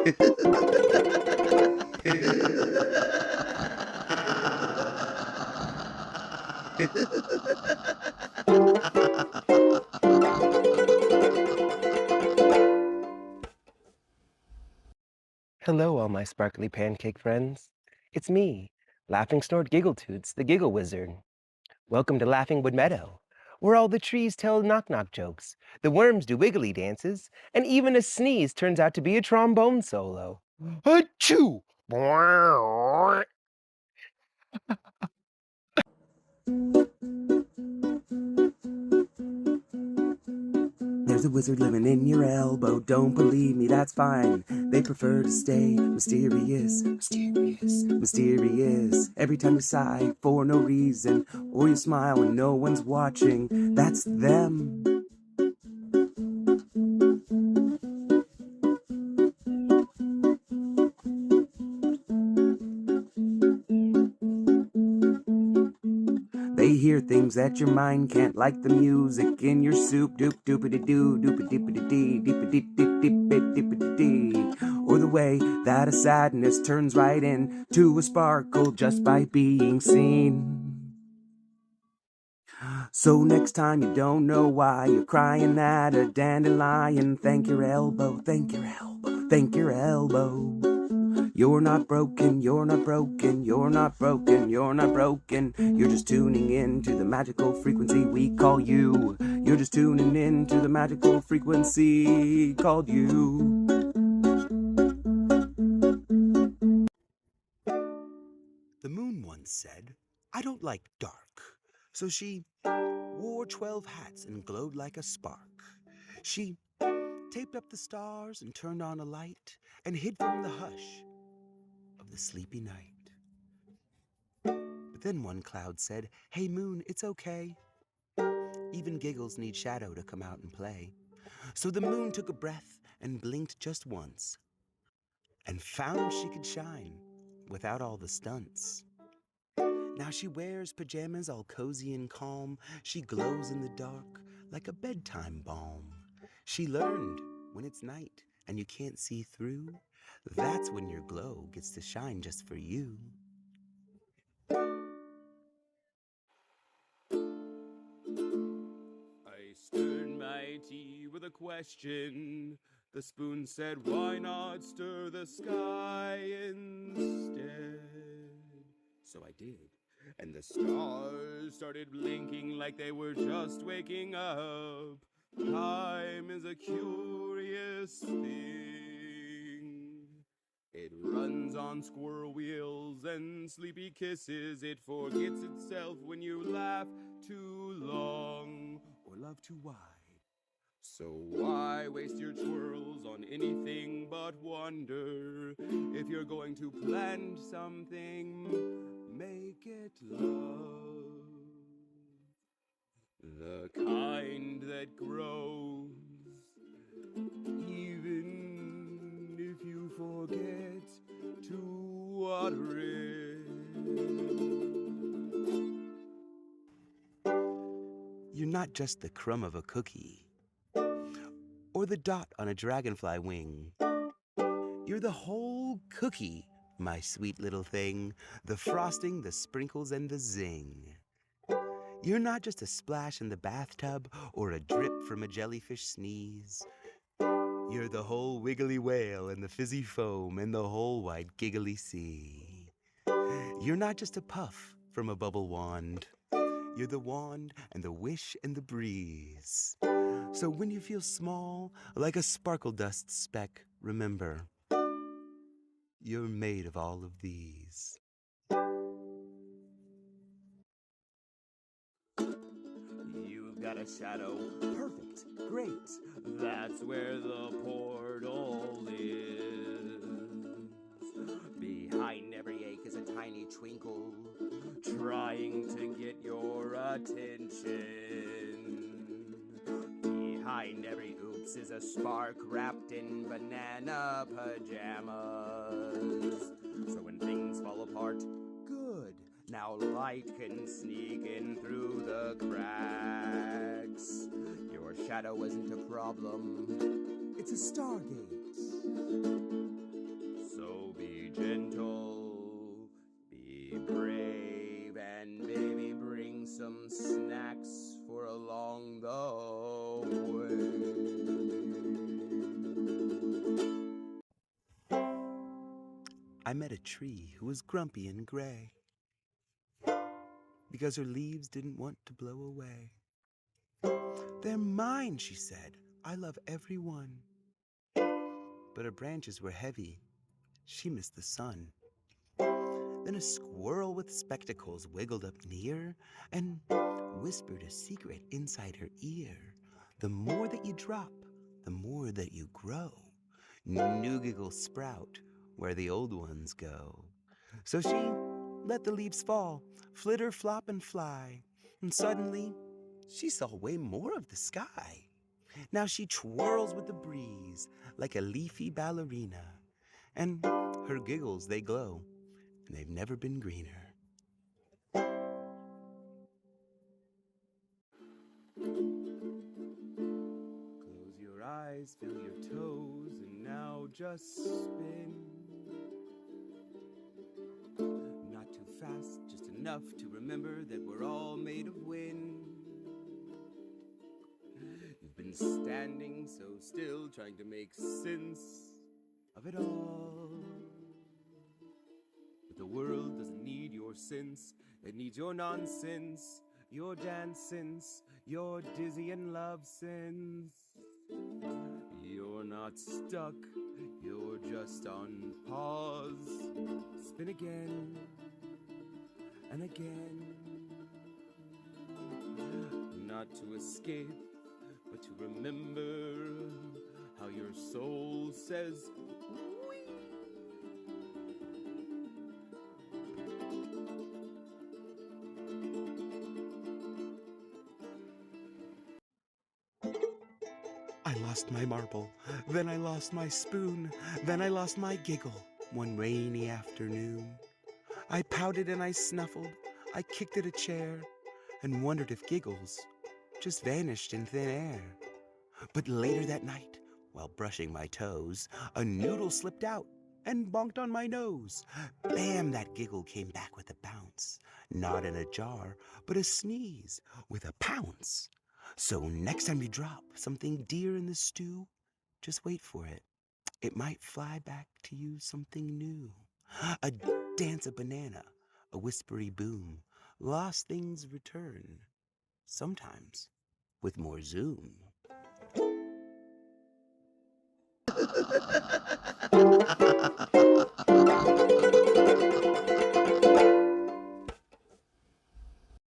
Hello, all my sparkly pancake friends. It's me, Laughing Snort Giggletoots, the Giggle Wizard. Welcome to Laughingwood Meadow, where all the trees tell knock-knock jokes, the worms do wiggly dances, and even a sneeze turns out to be a trombone solo. Achoo! There's a wizard living in your elbow. Don't believe me, that's fine. They prefer to stay mysterious, mysterious, mysterious. Every time you sigh for no reason, or you smile when no one's watching, that's them. They hear things that your mind can't, like the music in your soup. Doop doopity doo, doopity dippity dee, deepity dip dippity dee. Or the way that a sadness turns right into a sparkle just by being seen. So next time you don't know why you're crying at a dandelion, thank your elbow, thank your elbow, thank your elbow. You're not broken, you're not broken, you're not broken, you're not broken. You're just tuning in to the magical frequency we call you. You're just tuning in to the magical frequency called you. The moon once said, "I don't like dark." So she wore 12 hats and glowed like a spark. She taped up the stars and turned on a light and hid from the hush of the sleepy night. But then one cloud said, "Hey moon, it's okay. Even giggles need shadow to come out and play." So the moon took a breath and blinked just once and found she could shine without all the stunts. Now she wears pajamas all cozy and calm. She glows in the dark like a bedtime balm. She learned when it's night and you can't see through, that's when your glow gets to shine just for you. I stirred my tea with a question. The spoon said, "Why not stir the sky instead?" So I did, and the stars started blinking like they were just waking up. Time is a curious thing. It runs on squirrel wheels and sleepy kisses. It forgets itself when you laugh too long or love too wide. So why waste your twirls on anything but wonder? If you're going to plant something, make it love. The kind that grows, even if you forget to water it. You're not just the crumb of a cookie or the dot on a dragonfly wing. You're the whole cookie, my sweet little thing. The frosting, the sprinkles, and the zing. You're not just a splash in the bathtub or a drip from a jellyfish sneeze. You're the whole wiggly whale and the fizzy foam and the whole wide giggly sea. You're not just a puff from a bubble wand. You're the wand and the wish and the breeze. So when you feel small, like a sparkle dust speck, remember, you're made of all of these. You've got a shadow. Perfect. Great. That's where the portal is. Behind every ache is a tiny twinkle, trying to get your attention. Behind every oops is a spark wrapped in banana pajamas. So when things fall apart, good. Now light can sneak in through the cracks. Your shadow isn't a problem. It's a stargate. I met a tree who was grumpy and gray because her leaves didn't want to blow away. They're mine, she said. I love every one. But her branches were heavy. She missed the sun. Then a squirrel with spectacles wiggled up near and whispered a secret inside her ear. The more that you drop, the more that you grow. New giggles sprout where the old ones go. So she let the leaves fall, flitter, flop, and fly. And suddenly, she saw way more of the sky. Now she twirls with the breeze like a leafy ballerina. And her giggles, they glow, and they've never been greener. Close your eyes, feel your toes, and now just spin. Not too fast, just enough to remember that we're all made of wind. You've been standing so still, trying to make sense of it all. But the world doesn't need your sense, it needs your nonsense, your dance sense, your dizzy and love sense. You're not stuck, you're just on pause. Spin again and again. Not to escape, but to remember how your soul says, "Wee." I lost my marble, then I lost my spoon, then I lost my giggle one rainy afternoon. I pouted and I snuffled, I kicked at a chair, and wondered if giggles just vanished in thin air. But later that night, while brushing my toes, a noodle slipped out and bonked on my nose. Bam, that giggle came back with a bounce. Not in a jar, but a sneeze with a pounce. So next time you drop something dear in the stew, just wait for it. It might fly back to you something new. A dance of banana, a whispery boom. Lost things return, sometimes with more zoom.